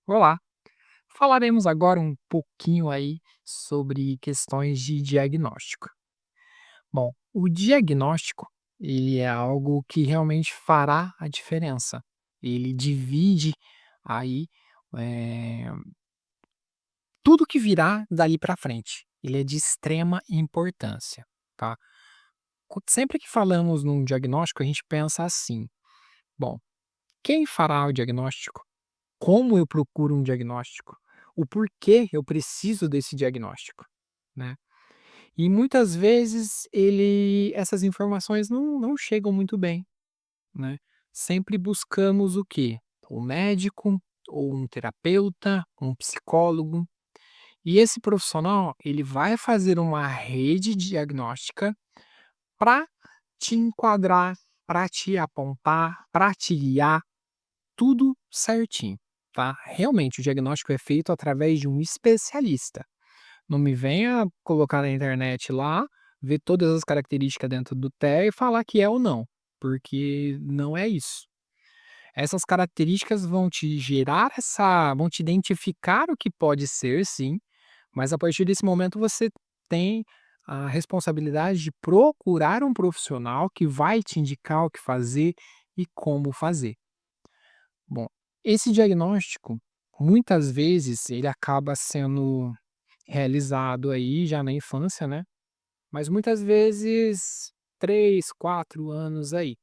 Olá, falaremos agora um pouquinho aí sobre questões de diagnóstico. Bom, o diagnóstico, ele é algo que realmente fará a diferença. Ele divide aí eh, tudo que virá dali para frente. Ele é de extrema importância, tá? Sempre que falamos num diagnóstico, a gente pensa assim: bom, quem fará o diagnóstico? Como eu procuro um diagnóstico? O porquê eu preciso desse diagnóstico, né? E muitas vezes essas informações não chegam muito bem, né? Sempre buscamos o quê? Um médico, ou um terapeuta, um psicólogo. E esse profissional, ele vai fazer uma rede diagnóstica para te enquadrar, para te apontar, para te guiar, tudo certinho, tá? Realmente, o diagnóstico é feito através de um especialista. Não me venha colocar na internet lá, ver todas as características dentro do TEA e falar que é ou não, porque não é isso. Essas características vão te identificar o que pode ser, sim, mas a partir desse momento você tem a responsabilidade de procurar um profissional que vai te indicar o que fazer e como fazer. Bom, esse diagnóstico, muitas vezes, ele acaba sendo realizado aí já na infância, né, mas muitas vezes 3, 4 anos aí.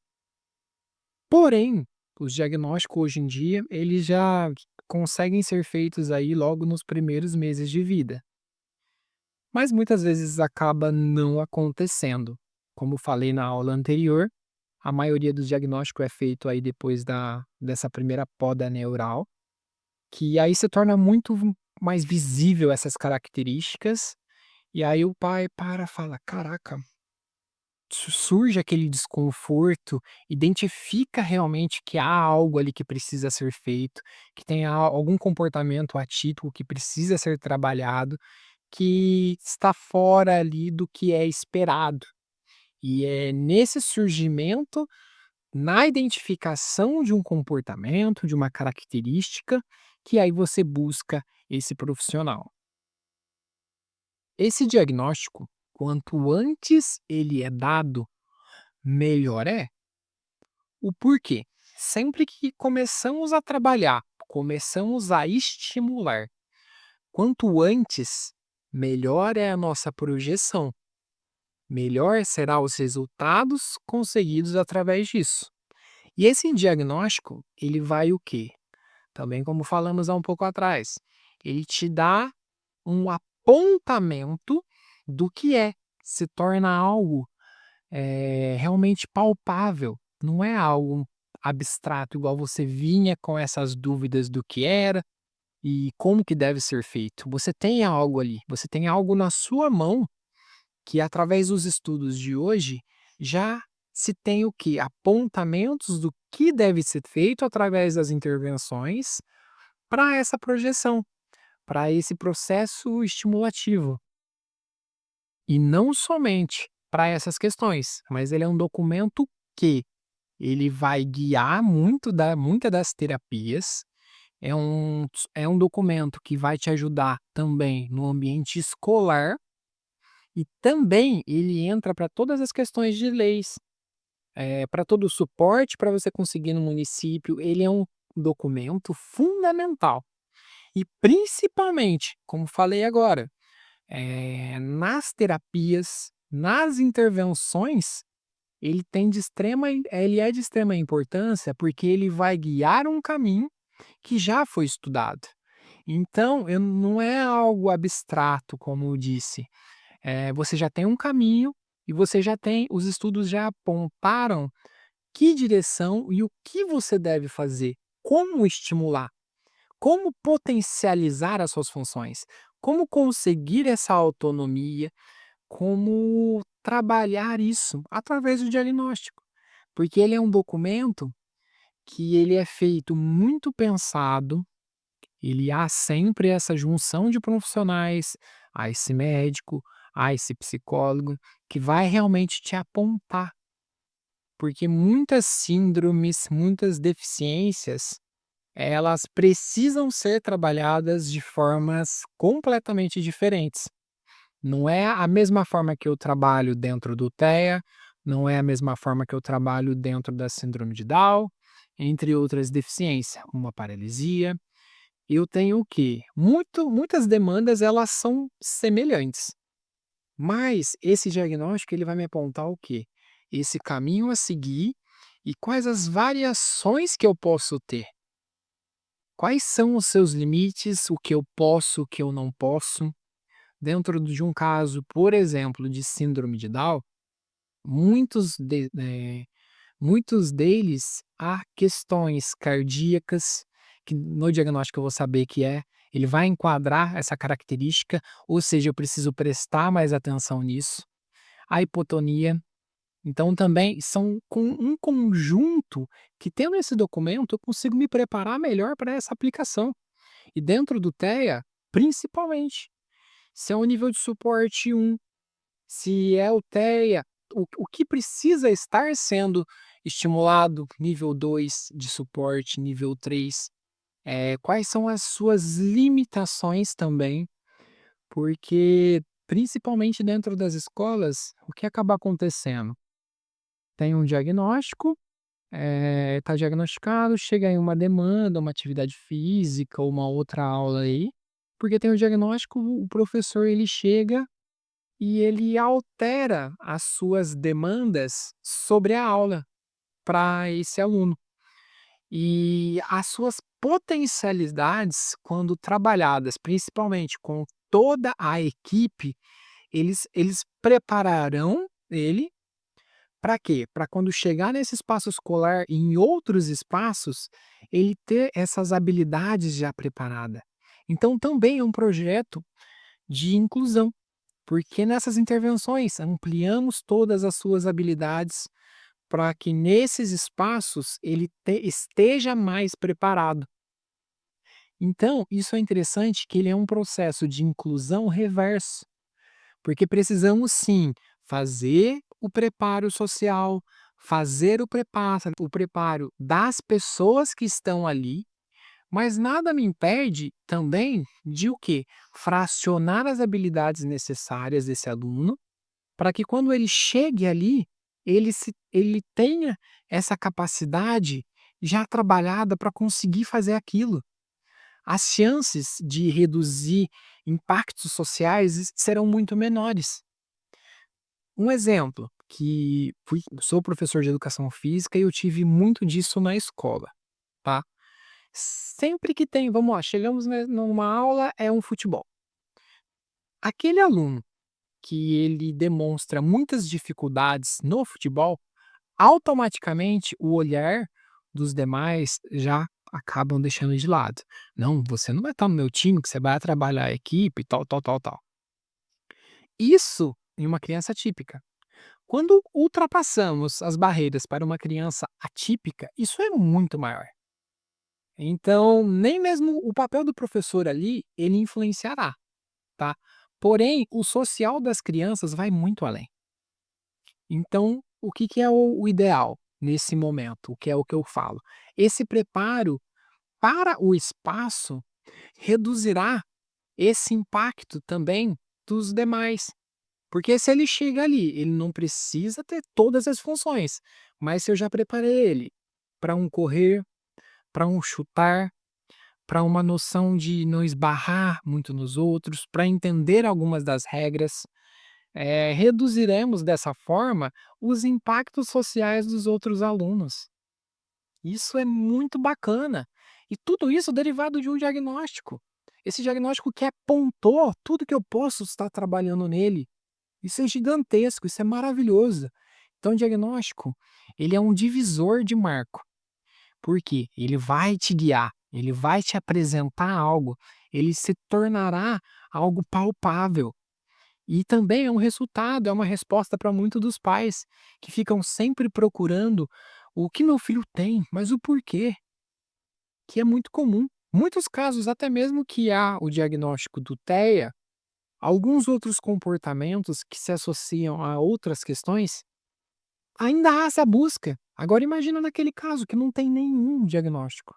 Porém, os diagnósticos hoje em dia, eles já conseguem ser feitos aí logo nos primeiros meses de vida, mas muitas vezes acaba não acontecendo. Como falei na aula anterior, a maioria dos diagnósticos é feito aí depois dessa primeira poda neural. Que aí se torna muito mais visível essas características, e aí o pai para, fala: "Caraca", surge aquele desconforto, identifica realmente que há algo ali que precisa ser feito, que tem algum comportamento atípico que precisa ser trabalhado, que está fora ali do que é esperado. E é nesse surgimento, na identificação de um comportamento, de uma característica, que aí você busca esse profissional. Esse diagnóstico, quanto antes ele é dado, melhor é. O porquê? Sempre que começamos a trabalhar, começamos a estimular, quanto antes, melhor é a nossa projeção, melhor será os resultados conseguidos através disso. E esse diagnóstico, ele vai o quê? Também como falamos há um pouco atrás, ele te dá um apontamento do que é, se torna algo, realmente palpável, não é algo abstrato, igual você vinha com essas dúvidas do que era e como que deve ser feito. Você tem algo ali, você tem algo na sua mão que através dos estudos de hoje, já se tem o que? Apontamentos do que deve ser feito através das intervenções para essa projeção, para esse processo estimulativo. E não somente para essas questões, mas ele é um documento que ele vai guiar muita das terapias. É um documento que vai te ajudar também no ambiente escolar e também ele entra para todas as questões de leis, para todo o suporte para você conseguir no município. Ele é um documento fundamental e principalmente, como falei agora, nas terapias, nas intervenções, ele é de extrema importância, porque ele vai guiar um caminho que já foi estudado. Então, eu não é algo abstrato, como eu disse, você já tem um caminho e você já tem os estudos já apontaram que direção e o que você deve fazer, como estimular, como potencializar as suas funções, como conseguir essa autonomia, como trabalhar isso através do diagnóstico, porque ele é um documento que ele é feito muito pensado, ele há sempre essa junção de profissionais, a esse médico, a esse psicólogo, que vai realmente te apontar, porque muitas síndromes, muitas deficiências, elas precisam ser trabalhadas de formas completamente diferentes. Não é a mesma forma que eu trabalho dentro do TEA, não é a mesma forma que eu trabalho dentro da síndrome de Down, entre outras deficiências, uma paralisia. Eu tenho o quê? Muitas demandas elas são semelhantes, mas esse diagnóstico ele vai me apontar o quê? Esse caminho a seguir e quais as variações que eu posso ter. Quais são os seus limites, o que eu posso, o que eu não posso. Dentro de um caso, por exemplo, de síndrome de Down, muitos muitos deles há questões cardíacas, que no diagnóstico eu vou saber que ele vai enquadrar essa característica, ou seja, eu preciso prestar mais atenção nisso. A hipotonia, então também são com um conjunto que tendo esse documento eu consigo me preparar melhor para essa aplicação. E dentro do TEA, principalmente, se é o nível de suporte 1, se é o TEA, o que precisa estar sendo estimulado, nível 2 de suporte, nível 3, quais são as suas limitações também, porque principalmente dentro das escolas, o que acaba acontecendo? Tem um diagnóstico, está diagnosticado, chega aí uma demanda, uma atividade física ou uma outra aula aí, porque tem o diagnóstico, o professor ele chega e ele altera as suas demandas sobre a aula para esse aluno. E as suas potencialidades, quando trabalhadas principalmente com toda a equipe, eles prepararão ele para quê? Para quando chegar nesse espaço escolar e em outros espaços, ele ter essas habilidades já preparada. Então também é um projeto de inclusão, porque nessas intervenções ampliamos todas as suas habilidades para que nesses espaços ele esteja mais preparado. Então, isso é interessante que ele é um processo de inclusão reverso, porque precisamos sim fazer o preparo social, fazer o preparo das pessoas que estão ali, mas nada me impede também de o quê? Fracionar as habilidades necessárias desse aluno, para que quando ele chegue ali, ele tenha essa capacidade já trabalhada para conseguir fazer aquilo. As chances de reduzir impactos sociais serão muito menores. Um exemplo, que sou professor de educação física e eu tive muito disso na escola, tá? Sempre que tem, vamos lá, chegamos numa aula, é um futebol. Aquele aluno que ele demonstra muitas dificuldades no futebol, automaticamente o olhar dos demais já acabam deixando de lado. Não, você não vai estar no meu time, que você vai trabalhar a equipe, tal, tal, tal, tal. Isso em uma criança típica. Quando ultrapassamos as barreiras para uma criança atípica, isso é muito maior. Então, nem mesmo o papel do professor ali, ele influenciará, tá? Porém, o social das crianças vai muito além. Então, o que que é o ideal nesse momento? O que é o que eu falo? Esse preparo para o espaço reduzirá esse impacto também dos demais. Porque se ele chega ali, ele não precisa ter todas as funções, mas se eu já preparei ele para um correr, para um chutar, para uma noção de não esbarrar muito nos outros, para entender algumas das regras, reduziremos dessa forma os impactos sociais dos outros alunos. Isso é muito bacana. E tudo isso derivado de um diagnóstico. Esse diagnóstico que apontou tudo que eu posso estar trabalhando nele. Isso é gigantesco, isso é maravilhoso. Então, o diagnóstico, ele é um divisor de marco. Por quê? Ele vai te guiar, ele vai te apresentar algo, ele se tornará algo palpável. E também é um resultado, é uma resposta para muitos dos pais que ficam sempre procurando o que meu filho tem, mas o porquê, que é muito comum. Muitos casos, até mesmo que há o diagnóstico do TEA, alguns outros comportamentos que se associam a outras questões, ainda há essa busca. Agora imagina naquele caso que não tem nenhum diagnóstico.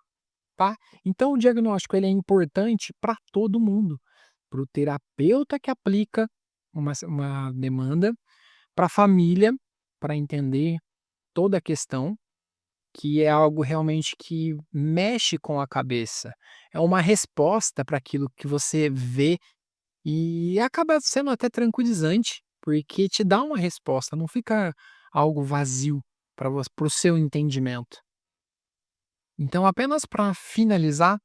tá? Então o diagnóstico ele é importante para todo mundo, para o terapeuta que aplica uma demanda, para a família, para entender toda a questão, que é algo realmente que mexe com a cabeça. É uma resposta para aquilo que você vê e acaba sendo até tranquilizante, porque te dá uma resposta, não fica algo vazio para o seu entendimento. Então, apenas para finalizar,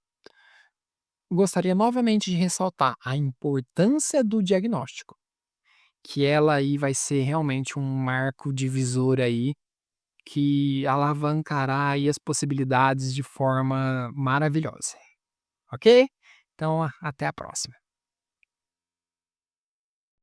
gostaria novamente de ressaltar a importância do diagnóstico, que ela aí vai ser realmente um marco divisor aí, que alavancará aí as possibilidades de forma maravilhosa, ok? Então, até a próxima.